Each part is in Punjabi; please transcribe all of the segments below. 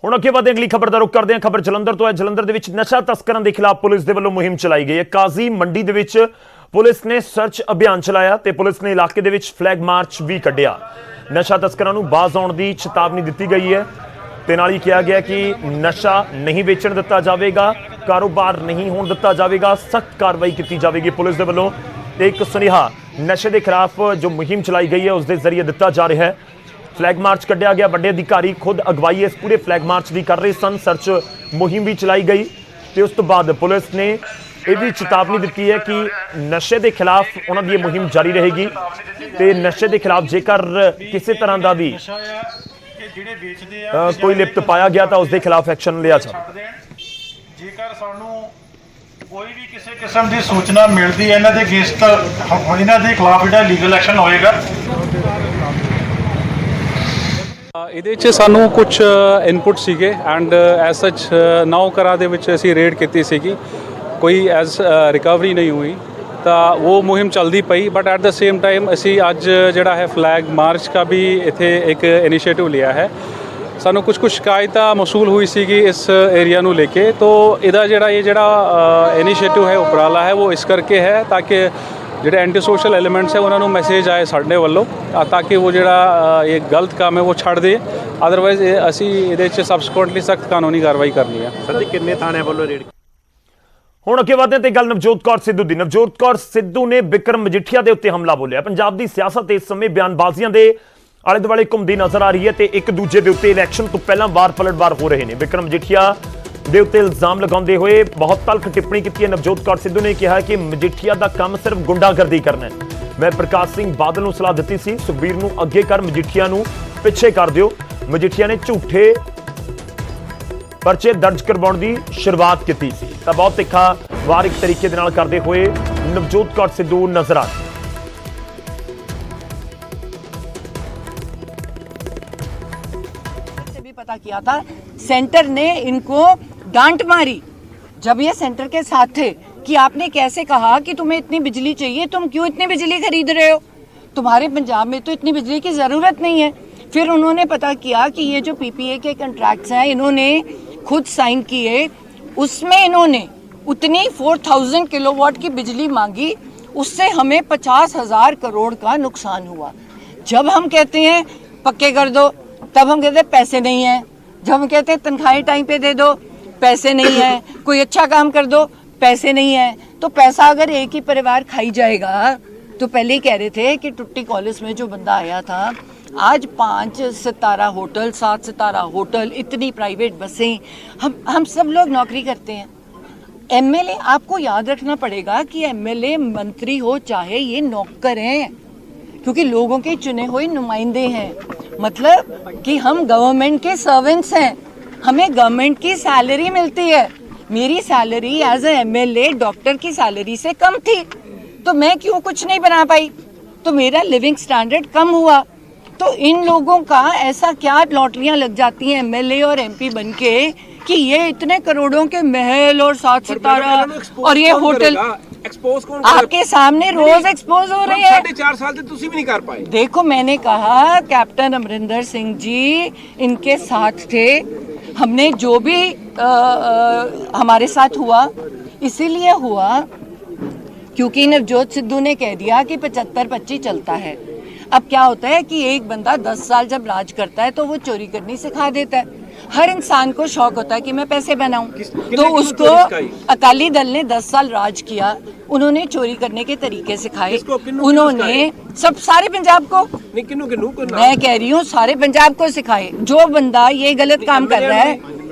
ਹੁਣ ਅੱਗੇ ਵਧਦੇ ਅਗਲੀ ਖਬਰ ਦਾ ਰੁਖ ਕਰਦੇ ਹਾਂ। ਖਬਰ ਜਲੰਧਰ ਤੋਂ ਹੈ। ਜਲੰਧਰ ਦੇ ਵਿੱਚ ਨਸ਼ਾ ਤਸਕਰਾਂ ਦੇ ਖਿਲਾਫ ਪੁਲਿਸ ਦੇ ਵੱਲੋਂ ਮੁਹਿੰਮ ਚਲਾਈ ਗਈ ਹੈ। ਕਾਜ਼ੀ ਮੰਡੀ ਦੇ ਵਿੱਚ ਪੁਲਿਸ ਨੇ ਸਰਚ ਅਭਿਆਨ ਚਲਾਇਆ ਤੇ ਪੁਲਿਸ ਨੇ ਇਲਾਕੇ ਦੇ ਵਿੱਚ ਫਲੈਗ ਮਾਰਚ ਵੀ ਕੱਢਿਆ। ਨਸ਼ਾ ਤਸਕਰਾਂ ਨੂੰ ਬਾਜ਼ ਆਉਣ ਦੀ ਚੇਤਾਵਨੀ ਦਿੱਤੀ ਗਈ ਹੈ ਤੇ ਨਾਲ ਹੀ ਕਿਹਾ ਗਿਆ ਕਿ ਨਸ਼ਾ ਨਹੀਂ ਵੇਚਣ ਦਿੱਤਾ ਜਾਵੇਗਾ, ਕਾਰੋਬਾਰ ਨਹੀਂ ਹੋਣ ਦਿੱਤਾ ਜਾਵੇਗਾ, ਸਖਤ ਕਾਰਵਾਈ ਕੀਤੀ ਜਾਵੇਗੀ ਪੁਲਿਸ ਦੇ ਵੱਲੋਂ। ਤੇ ਇੱਕ ਸੁਨੇਹਾ ਨਸ਼ੇ ਦੇ ਖਿਲਾਫ ਜੋ ਮੁਹਿੰਮ ਚਲਾਈ ਗਈ ਹੈ ਉਸ ਦੇ ਜ਼ਰੀਏ ਦਿੱਤਾ ਜਾ ਰਿਹਾ ਹੈ। फ्लैग मार्च कढ़िया गया, बड़े अधिकारी खुद अगवाई इस पूरे फ्लैग मार्च की कर रहे सन। सर्च मुहिम भी चलाई गई तो उस तो बाद पुलिस ने यह भी चेतावनी दी है कि नशे के खिलाफ उन्होंने ये मुहिम जारी रहेगी तो नशे के खिलाफ जेकर किसी तरह का भी कोई लिप्त पाया गया तो उसके खिलाफ एक्शन लिया जाए। जेकर सानू कोई भी किसी किस्म की सूचना मिलती है इन्हां दे अगेंस्ट इन्हां दे खिलाफ जिहड़ा लीगल एक्शन होएगा। ਇਹਦੇ 'ਚ ਸਾਨੂੰ ਕੁਝ ਇਨਪੁਟ ਸੀਗੇ ਐਂਡ ਐਜ਼ ਸੱਚ 9 ਘਰਾਂ ਦੇ ਵਿੱਚ ਅਸੀਂ ਰੇਡ ਕੀਤੀ ਸੀਗੀ, ਕੋਈ ਐਜ਼ ਰਿਕਵਰੀ ਨਹੀਂ ਹੋਈ ਤਾਂ ਉਹ ਮੁਹਿੰਮ ਚੱਲਦੀ ਪਈ। But at the same time ਅਸੀਂ ਅੱਜ ਜਿਹੜਾ ਹੈ ਫਲੈਗ ਮਾਰਚ ਦਾ ਵੀ ਇੱਥੇ ਇੱਕ ਇਨੀਸ਼ੀਏਟਿਵ ਲਿਆ ਹੈ। ਸਾਨੂੰ ਕੁਝ ਸ਼ਿਕਾਇਤਾਂ ਮੌਸੂਲ ਹੋਈ ਸੀਗੀ ਇਸ ਏਰੀਆ ਨੂੰ ਲੈ ਕੇ, तो ਇਹਦਾ ਜਿਹੜਾ ਇਨੀਸ਼ੀਏਟਿਵ ਹੈ ਉਪਰਾਲਾ ਹੈ ਉਹ ਇਸ ਕਰਕੇ ਹੈ ਤਾਂ ਕਿ ਜਿਹੜੇ ਐਂਟੀ ਸੋਸ਼ਲ ਐਲੀਮੈਂਟਸ ਹੈ ਉਹਨਾਂ ਨੂੰ ਮੈਸੇਜ ਆਏ ਸਾਡੇ ਵੱਲੋਂ ਤਾਂ ਕਿ ਉਹ ਜਿਹੜਾ ਇਹ ਗਲਤ ਕੰਮ ਹੈ ਉਹ ਛੱਡ ਦੇ। ਅਦਰਵਾਈਜ਼ ਅਸੀਂ ਇਹਦੇ 'ਚ ਸਬਸੀਕੁਐਂਟਲੀ ਸਖਤ ਕਾਨੂੰਨੀ ਕਾਰਵਾਈ ਕਰਨੀ ਹੈ। ਸਰ ਜੀ ਕਿੰਨੇ ਥਾਣਿਆਂ ਵੱਲੋਂ ਰੇਡ? ਹੁਣ ਅੱਗੇ ਵਧਦੇ ਤੇ ਗੱਲ ਨਵਜੋਤ ਕੌਰ ਸਿੱਧੂ ਦੀ। ਨਵਜੋਤ ਕੌਰ ਸਿੱਧੂ ਨੇ ਬਿਕਰਮ ਮਜੀਠੀਆ ਦੇ ਉੱਤੇ ਹਮਲਾ ਬੋਲਿਆ। ਪੰਜਾਬ ਦੀ ਸਿਆਸਤ ਇਸ ਸਮੇਂ ਬਿਆਨਬਾਜ਼ੀਆਂ ਦੇ ਆਲੇ ਦੁਆਲੇ ਘੁੰਮਦੀ ਨਜ਼ਰ ਆ ਰਹੀ ਹੈ ਤੇ ਇੱਕ ਦੂਜੇ ਦੇ ਉੱਤੇ ਇਲੈਕਸ਼ਨ ਤੋਂ ਪਹਿਲਾਂ ਵਾਰ ਪਲਟਵਾਰ ਹੋ ਰਹੇ ਨੇ। ਬਿਕਰਮ ਮਜੀਠੀਆ ਦੇ ਉੱਤੇ ਇਲਜ਼ਾਮ ਲਗਾਉਂਦੇ ਹੋਏ ਬਹੁਤ ਤਲਖ ਟਿੱਪਣੀ ਕੀਤੀ ਹੈ ਨਵਜੋਤ ਕੌਰ ਸਿੱਧੂ ਨੇ ਕਿਹਾ ਕਿ ਮਜੀਠੀਆ ਦਾ ਕੰਮ ਸਿਰਫ ਗੁੰਡਾਗਰਦੀ ਕਰਨਾ ਹੈ। ਮੈਂ ਪ੍ਰਕਾਸ਼ ਸਿੰਘ ਬਾਦਲ ਨੂੰ ਸਲਾਹ ਦਿੱਤੀ ਸੀ, ਸੁਖਬੀਰ ਨੂੰ ਅੱਗੇ ਕਰ, ਮਜੀਠੀਆ ਨੂੰ ਪਿੱਛੇ ਕਰ ਦਿਓ। ਮਜੀਠੀਆ ਨੇ ਝੂਠੇ ਪਰਚੇ ਦਰਜ ਕਰਵਾਉਣ ਦੀ ਸ਼ੁਰੂਆਤ ਕੀਤੀ ਸੀ ਤਾਂ ਬਹੁਤ ਤਿੱਖਾ ਵਾਰ ਇੱਕ ਤਰੀਕੇ ਦੇ ਨਾਲ ਕਰਦੇ ਹੋਏ ਨਵਜੋਤ ਕੌਰ ਸਿੱਧੂ ਨਜ਼ਰ ਆ पता किया था। सेंटर ने इनको डांट मारी जब ये सेंटर के साथ थे कि आपने कैसे कहा कि तुम्हें इतनी बिजली चाहिए, तुम क्यों इतनी बिजली खरीद रहे हो, तुम्हारे पंजाब में तो इतनी बिजली की ज़रूरत नहीं है। फिर उन्होंने पता किया कि ये जो पीपीए के कॉन्ट्रैक्ट्स हैं इन्होंने खुद साइन किए, उसमें इन्होंने उतनी 4000 किलोवाट की बिजली मांगी, उससे हमें 50,000 करोड़ का नुकसान हुआ। जब हम कहते हैं पक्के कर दो तब हम कहते हैं पैसे नहीं है, जब हम कहते हैं तनख्वाहें टाइम पे दे दो पैसे नहीं है, कोई अच्छा काम कर दो पैसे नहीं है। तो पैसा अगर एक ही परिवार खाई जाएगा तो पहले ही कह रहे थे कि टुट्टी कॉलेज में जो बंदा आया था, आज 5 सितारा होटल, 7 सितारा होटल, इतनी प्राइवेट बसें, हम सब लोग नौकरी करते हैं। एमएलए आपको याद रखना पड़ेगा कि एमएलए मंत्री हो चाहे ये नौकर हैं, क्योंकि लोगों के चुने हुए नुमाइंदे हैं, मतलब कि हम गवर्नमेंट के सर्वेंट्स हैं, हमें गवर्नमेंट की सैलरी मिलती है। मेरी salary as a MLA doctor की सैलरी से कम थी तो मैं क्यों कुछ नहीं बना पाई, तो मेरा लिविंग स्टैंडर्ड कम हुआ। तो इन लोगों का ऐसा क्या लॉटरियां लग जाती हैं एमएलए और एमपी बनके कि ये इतने करोड़ों के महल और 7 सितारा और ये होटल एक्सपोज कौन आपके सामने रोज एक्सपोज हो रहे हैं। 4.5 साल से तुसी भी नहीं कर पाए। देखो मैंने कहा कैप्टन अमरिंदर सिंह जी इनके साथ थे, हमने जो भी हमारे साथ हुआ इसीलिए हुआ क्योंकि नवजोत सिद्धू ने कह दिया कि 75-25 चलता है। अब क्या होता है कि एक बंदा 10 साल जब राज करता है तो वो चोरी करनी सिखा देता है। हर इंसान को शौक होता है कि मैं पैसे बनाऊं, तो उसको अकाली दल ने 10 साल राज किया, उन्होंने चोरी करने के तरीके सिखाए, उन्होंने सब सारे पंजाब को मैं कह रही हूँ सारे पंजाब को सिखाए। जो बंदा ये गलत काम कर रहा है,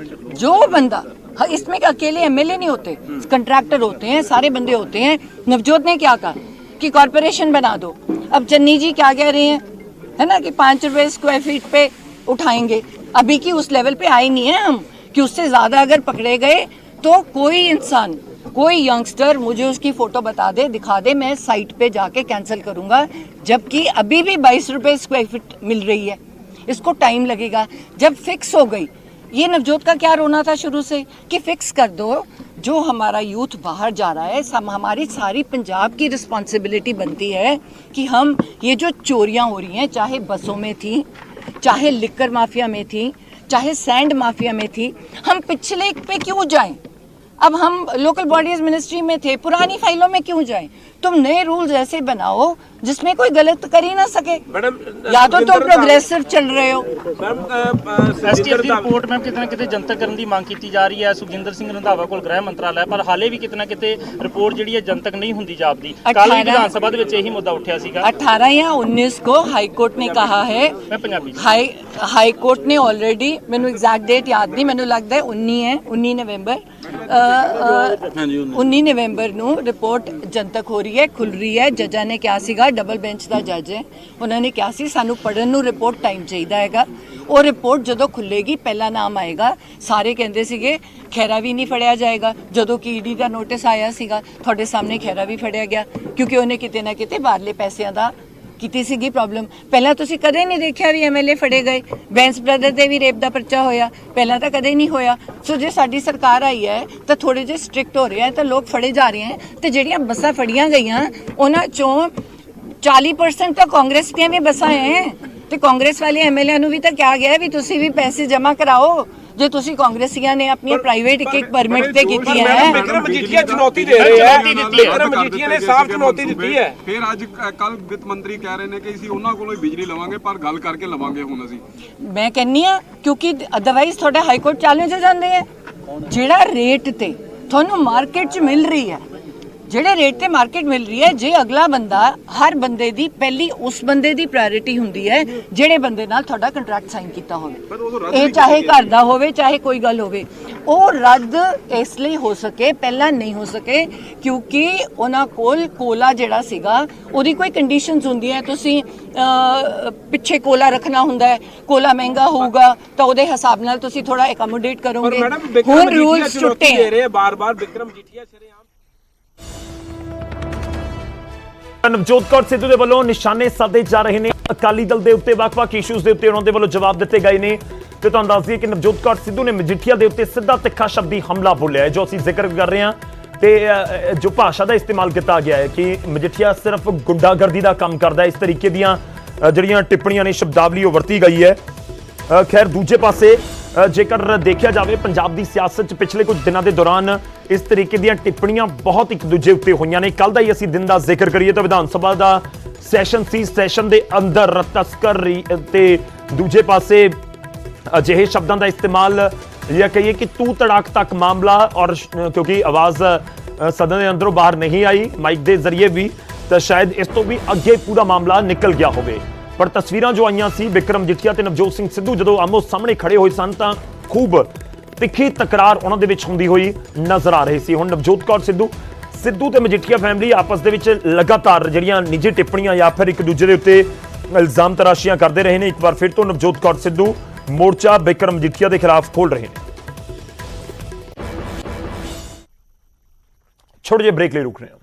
जो बंदा इसमें अकेले एमएलए नहीं होते, कंट्रैक्टर होते हैं, सारे बंदे होते हैं। नवजोत ने क्या कहा कि कॉरपोरेशन बना दो। अब चन्नी जी क्या कह रहे हैं, है ना, कि 5 रुपए स्क्वायर फीट पे उठाएंगे। अभी की उस लेवल पे आए नहीं है हम कि उससे ज़्यादा अगर पकड़े गए तो कोई इंसान, कोई यंगस्टर मुझे उसकी फ़ोटो बता दे, दिखा दे, मैं साइट पे जाके कैंसिल करूँगा। जबकि अभी भी 22 रुपये स्क्वायर फीट मिल रही है, इसको टाइम लगेगा। जब फिक्स हो गई, ये नवजोत का क्या रोना था शुरू से कि फिक्स कर दो, जो हमारा यूथ बाहर जा रहा है, हमारी सारी पंजाब की रिस्पॉन्सिबिलिटी बनती है कि हम ये जो चोरियाँ हो रही हैं, चाहे बसों में थी, चाहे लिकर माफिया में थी, चाहे सैंड माफिया में थी, हम पिछले पे क्यों जाएं? अब हम लोकल बॉडीज मिनिस्ट्री में थे, पुरानी फाइलों में क्यों जाएं? तुम नए रूल्स ऐसे बनाओ जिसमें कोई गलत कर ही ना सके। मैडम या तो तुम प्रोग्रेसिव चल रहे हो। ਐਸਟੀਐਫ ਦੀ ਰਿਪੋਰਟ ਮੈਮ ਕਿਤੇ ਨਾ ਕਿਤੇ ਜਨਤਕ ਕਰਨ ਦੀ ਮੰਗ ਕੀਤੀ ਜਾ ਰਹੀ ਹੈ ਸੁਖਜਿੰਦਰ ਸਿੰਘ ਰੰਧਾਵਾ ਕੋਲ ਗ੍ਰਹਿ ਮੰਤਰਾਲਾ ਪਰ ਹਾਲੇ ਵੀ ਕਿਤੇ ਨਾ ਕਿਤੇ ਰਿਪੋਰਟ ਜਿਹੜੀ ਹੈ ਜਨਤਕ ਨਹੀਂ ਹੁੰਦੀ ਜਾਪਦੀ। ਕੱਲ ਵੀ ਵਿਧਾਨ ਸਭਾ ਦੇ ਵਿੱਚ ਇਹੀ ਮੁੱਦਾ ਉੱਠਿਆ ਸੀਗਾ। 18 या 19 को हाई कोर्ट ने कहा है, ਮੈਂ ਪੰਜਾਬੀ हाई कोर्ट ने ऑलरेडी, मैनू एग्जैक्ट डेट याद नहीं, मैनू लगता है 19 है, 19 नवंबर 19 नवंबर ਨੂੰ ਰਿਪੋਰਟ ਜਨਤਕ ਹੋ ਰਹੀ ਹੈ, ਖੁੱਲ ਰਹੀ ਹੈ। ਜੱਜਾਂ ਨੇ ਕਿਹਾ ਸੀਗਾ, ਡਬਲ ਬੈਂਚ ਦਾ ਜੱਜ ਹੈ, ਉਹਨਾਂ ਨੇ ਕਿਹਾ ਸੀ ਸਾਨੂੰ ਪੜਨ ਨੂੰ ਰਿਪੋਰਟ ਟਾਈਮ ਚਾਹੀਦਾ ਹੈਗਾ। ਉਹ ਰਿਪੋਰਟ ਜਦੋਂ ਖੁੱਲੇਗੀ ਪਹਿਲਾ ਨਾਮ ਆਏਗਾ। ਸਾਰੇ ਕਹਿੰਦੇ ਸੀਗੇ ਖੈਰਾ ਵੀ ਨਹੀਂ ਫੜਿਆ ਜਾਏਗਾ, ਜਦੋਂ ਕਿ ਈਡੀ ਦਾ ਨੋਟਿਸ ਆਇਆ ਸੀਗਾ ਤੁਹਾਡੇ ਸਾਹਮਣੇ ਖੈਰਾ ਵੀ ਫੜਿਆ ਗਿਆ ਕਿਉਂਕਿ ਉਹਨੇ ਕਿਤੇ ਨਾ ਕਿਤੇ ਬਾਹਰਲੇ ਪੈਸਿਆਂ ਦਾ ਕੀਤੀ ਸੀਗੀ ਪ੍ਰੋਬਲਮ। ਪਹਿਲਾਂ ਤੁਸੀਂ ਕਦੇ ਨਹੀਂ ਦੇਖਿਆ ਵੀ ਐਮਐਲਏ ਫੜੇ ਗਏ। ਬੈਂਸ ਬ੍ਰਦਰ ਤੇ ਵੀ ਰੇਪ ਦਾ ਪਰਚਾ ਹੋਇਆ, ਪਹਿਲਾਂ ਤਾਂ ਕਦੇ ਨਹੀਂ ਹੋਇਆ। ਸੋ ਜੇ ਸਾਡੀ ਸਰਕਾਰ ਆਈ ਹੈ ਤਾਂ ਥੋੜੇ ਜਿਹੇ ਸਟ੍ਰਿਕਟ ਹੋ ਰਿਹਾ ਹੈ ਤਾਂ ਲੋਕ ਫੜੇ ਜਾ ਰਹੇ ਹੈ। ਤੇ ਜਿਹੜੀਆਂ ਬੱਸਾਂ ਫੜੀਆਂ ਗਈਆਂ ਉਹਨਾਂ ਚੋਂ 40% ਤਾਂ ਕਾਂਗਰਸ ਦੀਆਂ ਵੀ ਬੱਸਾਂ ਹੈ ਤੇ ਕਾਂਗਰਸ ਵਾਲੇ ਐਮਐਲਏ ਨੂੰ ਵੀ ਤਾਂ ਕਿਹਾ ਗਿਆ ਵੀ ਤੁਸੀਂ ਵੀ ਪੈਸੇ ਜਮ੍ਹਾਂ ਕਰਾਓ जो ਤੁਸੀਂ ਕਾਂਗਰਸੀਆਂ ਨੇ ਆਪਣੀਆਂ ਪ੍ਰਾਈਵੇਟ ਇੱਕ ਪਰਮਿਟ ਤੇ ਕੀਤੀਆਂ ਹੈ। ਵਿਕਰਮ ਮਜੀਠੀਆ ਚੁਣੌਤੀ ਦੇ ਰਹੇ ਹੈ, ਵਿਕਰਮ ਮਜੀਠੀਆ ਨੇ ਸਾਫ਼ ਚੁਣੌਤੀ ਦਿੱਤੀ ਹੈ। ਫਿਰ ਅੱਜ ਕੱਲ ਵਿੱਤ ਮੰਤਰੀ ਕਹਿ ਰਹੇ ਨੇ ਕਿ ਅਸੀਂ ਉਹਨਾਂ ਕੋਲੋਂ ਹੀ ਬਿਜਲੀ ਲਵਾਂਗੇ ਪਰ ਗੱਲ ਕਰਕੇ ਲਵਾਂਗੇ ਹੁਣ ਅਸੀਂ। ਮੈਂ ਕਹਿੰਨੀ ਆ ਕਿਉਂਕਿ ਅਦਰਵਾਈਜ਼ ਤੁਹਾਡੇ ਹਾਈ ਕੋਰਟ ਚੈਲੰਜ ਹੋ ਜਾਂਦੇ ਆ। ਜਿਹੜਾ ਰੇਟ ਤੇ ਤੁਹਾਨੂੰ ਮਾਰਕੀਟ 'ਚ ਮਿਲ ਰਹੀ ਹੈ, ਜਿਹੜੇ ਰੇਟ ਤੇ ਮਾਰਕੀਟ ਮਿਲ ਰਹੀ ਹੈ, ਜੇ ਅਗਲਾ ਬੰਦਾ, ਹਰ ਬੰਦੇ ਦੀ ਪਹਿਲੀ ਉਸ ਬੰਦੇ ਦੀ ਪ੍ਰਾਇੋਰਟੀ ਹੁੰਦੀ ਹੈ ਜਿਹੜੇ ਬੰਦੇ ਨਾਲ ਤੁਹਾਡਾ ਕੰਟਰੈਕਟ ਸਾਈਨ ਕੀਤਾ ਹੋਵੇ। ਇਹ ਚਾਹੇ ਘਰ ਦਾ ਹੋਵੇ ਚਾਹੇ ਕੋਈ ਗੱਲ ਹੋਵੇ, ਉਹ ਰੱਦ ਇਸ ਲਈ ਹੋ ਸਕੇ, ਪਹਿਲਾਂ ਨਹੀਂ ਹੋ ਸਕੇ ਕਿਉਂਕਿ ਉਹਨਾਂ ਕੋਲ ਕੋਲਾ ਜਿਹੜਾ ਸੀਗਾ ਉਹਦੀ ਕੋਈ ਕੰਡੀਸ਼ਨਸ ਹੁੰਦੀਆਂ। ਤੁਸੀਂ ਪਿੱਛੇ ਕੋਲਾ ਰੱਖਣਾ ਹੁੰਦਾ ਹੈ, ਕੋਲਾ ਮਹਿੰਗਾ ਹੋਊਗਾ ਤਾਂ ਉਹਦੇ ਹਿਸਾਬ ਨਾਲ ਤੁਸੀਂ ਥੋੜਾ ਐਕੋਮੋਡੇਟ ਕਰੋਗੇ। ਹੁਣ ਰੂਲਸ ਟੁੱਟੇ ਦੇ ਰਹੇ ਬਾਰ-ਬਾਰ ਵਿਕਰਮ ਮਜੀਠੀਆ ਸ਼ਰੇਆਮ। ਨਵਜੋਤ ਕੌਰ ਸਿੱਧੂ ਦੇ ਵੱਲੋਂ ਨਿਸ਼ਾਨੇ ਸਾਧੇ ਜਾ ਰਹੇ ਨੇ ਅਕਾਲੀ ਦਲ ਦੇ ਉੱਤੇ। ਵੱਖ-ਵੱਖ ਇਸ਼ੂਜ਼ ਦੇ ਉੱਤੇ ਉਹਨਾਂ ਦੇ ਵੱਲੋਂ ਜਵਾਬ ਦਿੱਤੇ ਗਏ ਨੇ ਤੇ ਤੁਹਾਨੂੰ ਦੱਸ ਦਈਏ ਕਿ ਨਵਜੋਤ ਕੌਰ ਸਿੱਧੂ ਨੇ ਮਜੀਠੀਆ ਦੇ ਉੱਤੇ ਸਿੱਧਾ ਤਿੱਖਾ ਸ਼ਬਦੀ ਹਮਲਾ ਬੋਲਿਆ ਹੈ, ਜੋ ਅਸੀਂ ਜ਼ਿਕਰ ਕਰ ਰਹੇ ਹਾਂ। ਤੇ ਜੋ ਭਾਸ਼ਾ ਦਾ ਇਸਤੇਮਾਲ ਕੀਤਾ ਗਿਆ ਹੈ ਕਿ ਮਜੀਠੀਆ ਸਿਰਫ ਗੁੰਡਾਗਰਦੀ ਦਾ ਕੰਮ ਕਰਦਾ ਹੈ, ਇਸ ਤਰੀਕੇ ਦੀਆਂ ਜਿਹੜੀਆਂ ਟਿੱਪਣੀਆਂ ਨੇ, ਸ਼ਬਦਾਵਲੀ ਉਹ ਵਰਤੀ ਗਈ ਹੈ। ਖੈਰ ਦੂਜੇ ਪਾਸੇ ਜੇਕਰ ਦੇਖਿਆ ਜਾਵੇ ਪੰਜਾਬ ਦੀ ਸਿਆਸਤ 'ਚ ਪਿਛਲੇ ਕੁਝ ਦਿਨਾਂ ਦੇ ਦੌਰਾਨ ਇਸ ਤਰੀਕੇ ਦੀਆਂ ਟਿੱਪਣੀਆਂ ਬਹੁਤ ਇੱਕ ਦੂਜੇ ਉੱਤੇ ਹੋਈਆਂ ਨੇ। ਕੱਲ ਦਾ ਹੀ ਅਸੀਂ ਦਿਨ ਦਾ ਜ਼ਿਕਰ ਕਰੀਏ ਤਾਂ ਵਿਧਾਨ ਸਭਾ ਦਾ ਸੈਸ਼ਨ ਸੀ, ਸੈਸ਼ਨ ਦੇ ਅੰਦਰ ਤਸਕਰ ਤੇ ਦੂਜੇ ਪਾਸੇ ਅਜਿਹੇ ਸ਼ਬਦਾਂ ਦਾ ਇਸਤੇਮਾਲ ਜਾਂ ਕਹੀਏ ਕਿ ਤੂ ਤੜਾਕ ਤੱਕ ਮਾਮਲਾ। ਔਰ ਕਿਉਂਕਿ ਆਵਾਜ਼ ਸਦਨ ਦੇ ਅੰਦਰੋਂ ਬਾਹਰ ਨਹੀਂ ਆਈ ਮਾਈਕ ਦੇ ਜ਼ਰੀਏ ਵੀ, ਤਾਂ ਸ਼ਾਇਦ ਇਸ ਤੋਂ ਵੀ ਅੱਗੇ ਪੂਰਾ ਮਾਮਲਾ ਨਿਕਲ ਗਿਆ ਹੋਵੇ। ਪਰ ਤਸਵੀਰਾਂ ਜੋ ਆਈਆਂ ਸੀ ਵਿਕਰਮ ਮਜੀਠੀਆ ਤੇ ਨਵਜੋਤ ਸਿੰਘ ਸਿੱਧੂ ਜਦੋਂ ਆਮੋ ਸਾਹਮਣੇ ਖੜੇ ਹੋਏ ਸਨ ਤਾਂ ਖੂਬ ਤਿੱਖੀ ਤਕਰਾਰ ਉਹਨਾਂ ਦੇ ਵਿੱਚ ਹੁੰਦੀ ਹੋਈ ਨਜ਼ਰ ਆ ਰਹੀ ਸੀ। ਹੁਣ ਨਵਜੋਤ ਕੌਰ ਸਿੱਧੂ ਤੇ ਮਜੀਠੀਆ ਫੈਮਿਲੀ ਆਪਸ ਦੇ ਵਿੱਚ ਲਗਾਤਾਰ ਜਿਹੜੀਆਂ ਨਿੱਜੀ ਟਿੱਪਣੀਆਂ ਜਾਂ ਫਿਰ ਇੱਕ ਦੂਜੇ ਦੇ ਉੱਤੇ ਇਲਜ਼ਾਮ ਤਰਾਸ਼ੀਆਂ ਕਰਦੇ ਰਹੇ ਨੇ। ਇੱਕ ਵਾਰ ਫਿਰ ਤੋਂ ਨਵਜੋਤ ਕੌਰ ਸਿੱਧੂ ਮੋਰਚਾ ਵਿਕਰਮ ਮਜੀਠੀਆ ਦੇ ਖਿਲਾਫ ਖੋਲ ਰਹੇ ਨੇ। ਛੋਟੇ ਜਿਹੇ ਬ੍ਰੇਕ ਲਈ ਰੁਕ ਰਹੇ ਹਾਂ।